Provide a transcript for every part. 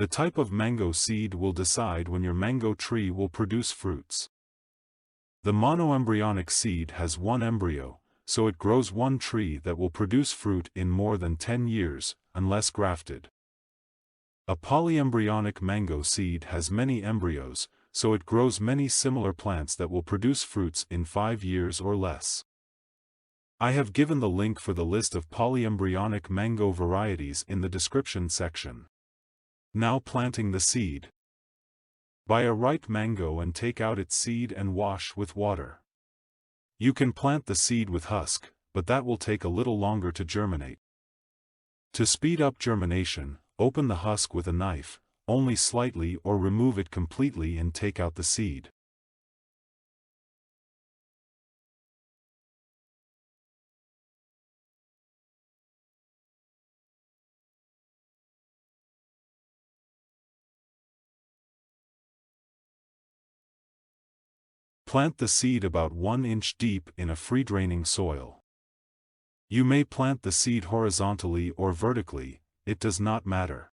The type of mango seed will decide when your mango tree will produce fruits. The monoembryonic seed has one embryo, so it grows one tree that will produce fruit in more than 10 years, unless grafted. A polyembryonic mango seed has many embryos, so it grows many similar plants that will produce fruits in 5 years or less. I have given the link for the list of polyembryonic mango varieties in the description section. Now planting the seed. Buy a ripe mango and take out its seed and wash with water. You can plant the seed with husk, but that will take a little longer to germinate. To speed up germination, open the husk with a knife, only slightly, or remove it completely and take out the seed. Plant the seed about 1 inch deep in a free-draining soil. You may plant the seed horizontally or vertically, it does not matter.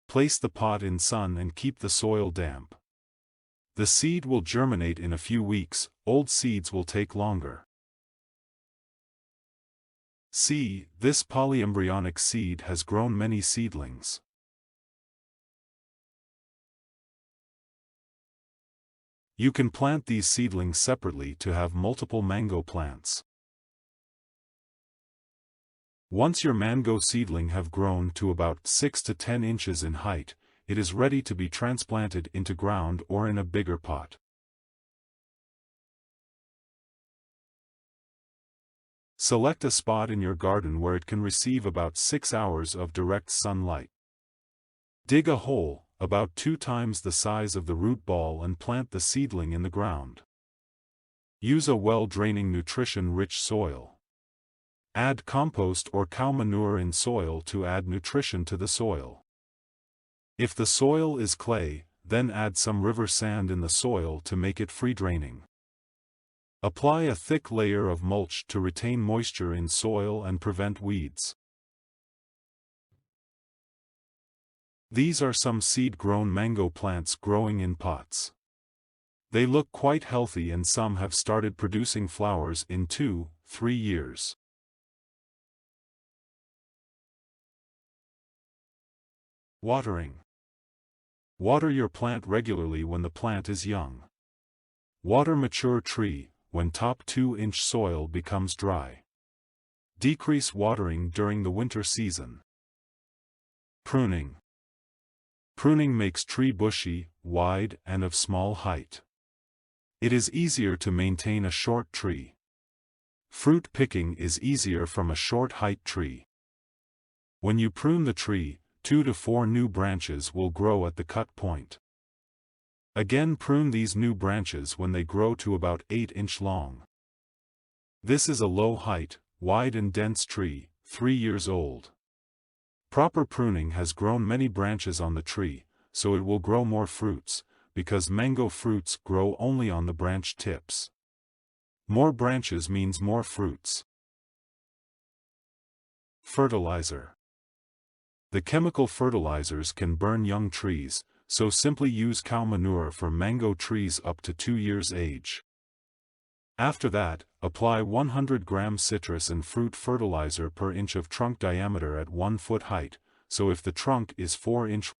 Place the pot in sun and keep the soil damp. The seed will germinate in a few weeks, old seeds will take longer. See, this polyembryonic seed has grown many seedlings. You can plant these seedlings separately to have multiple mango plants. Once your mango seedling have grown to about 6 to 10 inches in height, it is ready to be transplanted into ground or in a bigger pot. Select a spot in your garden where it can receive about 6 hours of direct sunlight. Dig a hole, about 2 times the size of the root ball, and plant the seedling in the ground. Use a well-draining nutrition-rich soil. Add compost or cow manure in soil to add nutrition to the soil. If the soil is clay, then add some river sand in the soil to make it free-draining. Apply a thick layer of mulch to retain moisture in soil and prevent weeds. These are some seed-grown mango plants growing in pots. They look quite healthy and some have started producing flowers in 2-3 years. Watering. Water your plant regularly when the plant is young. Water mature tree when top 2-inch soil becomes dry. Decrease watering during the winter season. Pruning. Pruning makes tree bushy, wide, and of small height. It is easier to maintain a short tree. Fruit picking is easier from a short height tree. When you prune the tree, 2 to 4 new branches will grow at the cut point. Again, prune these new branches when they grow to about 8 inch long. This is a low height, wide and dense tree, 3 years old. Proper pruning has grown many branches on the tree, so it will grow more fruits, because mango fruits grow only on the branch tips. More branches means more fruits. Fertilizer. The chemical fertilizers can burn young trees, so simply use cow manure for mango trees up to 2 years age. After that, apply 100 gram citrus and fruit fertilizer per inch of trunk diameter at 1 foot height, so if the trunk is 4 inch,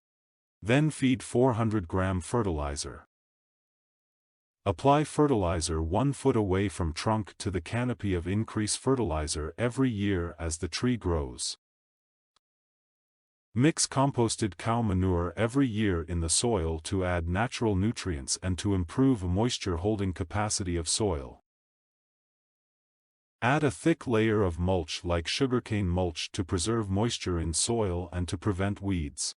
then feed 400 gram fertilizer. Apply fertilizer 1 foot away from trunk to the canopy of increase fertilizer every year as the tree grows. Mix composted cow manure every year in the soil to add natural nutrients and to improve moisture holding capacity of soil. Add a thick layer of mulch like sugarcane mulch to preserve moisture in soil and to prevent weeds.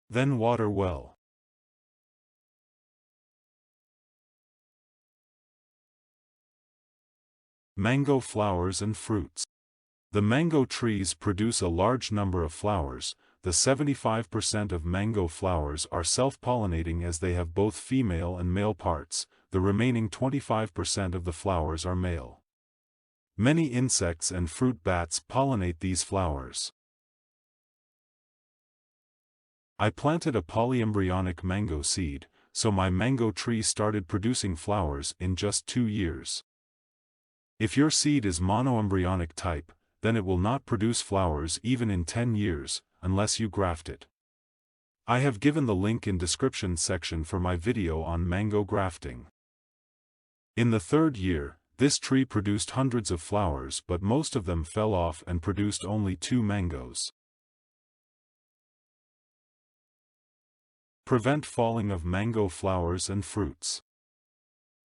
Then water well. Mango flowers and fruits. The mango trees produce a large number of flowers. The 75% of mango flowers are self-pollinating as they have both female and male parts, the remaining 25% of the flowers are male. Many insects and fruit bats pollinate these flowers. I planted a polyembryonic mango seed, so my mango tree started producing flowers in just 2 years. If your seed is monoembryonic type, then it will not produce flowers even in 10 years, unless you graft it. I have given the link in description section for my video on mango grafting. In the 3rd year, this tree produced hundreds of flowers, but most of them fell off and produced only 2 mangoes. Prevent falling of mango flowers and fruits.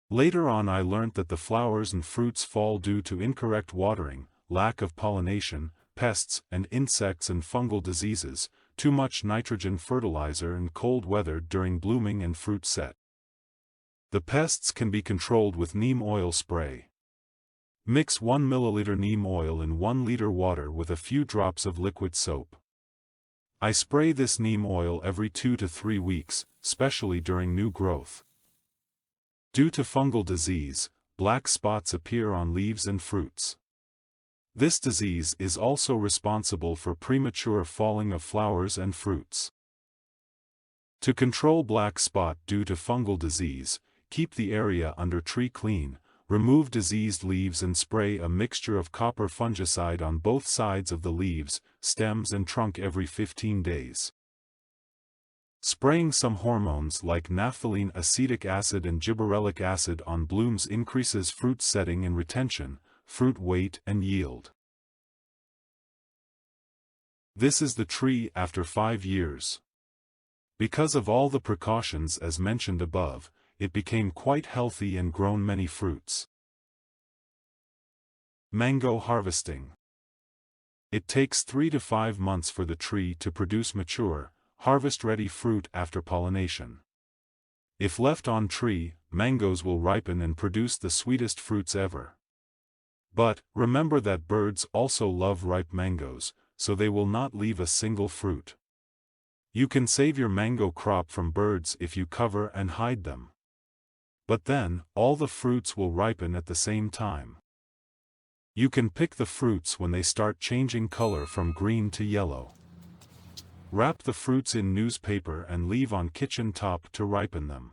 Later on I learnt that the flowers and fruits fall due to incorrect watering, lack of pollination, pests and insects and fungal diseases, too much nitrogen fertilizer and cold weather during blooming and fruit set. The pests can be controlled with neem oil spray. Mix 1 ml neem oil in 1 liter water with a few drops of liquid soap. I spray this neem oil every 2 to 3 weeks, especially during new growth. Due to fungal disease, black spots appear on leaves and fruits. This disease is also responsible for premature falling of flowers and fruits. To control black spot due to fungal disease, keep the area under tree clean, remove diseased leaves and spray a mixture of copper fungicide on both sides of the leaves, stems and trunk every 15 days. Spraying some hormones like naphthalene acetic acid and gibberellic acid on blooms increases fruit setting and retention, fruit weight and yield. This is the tree after 5 years. Because of all the precautions as mentioned above, it became quite healthy and grown many fruits. Mango harvesting. It takes 3 to 5 months for the tree to produce mature, harvest-ready fruit after pollination. If left on tree, mangoes will ripen and produce the sweetest fruits ever. But, remember that birds also love ripe mangoes, so they will not leave a single fruit. You can save your mango crop from birds if you cover and hide them. But then, all the fruits will ripen at the same time. You can pick the fruits when they start changing color from green to yellow. Wrap the fruits in newspaper and leave on kitchen top to ripen them.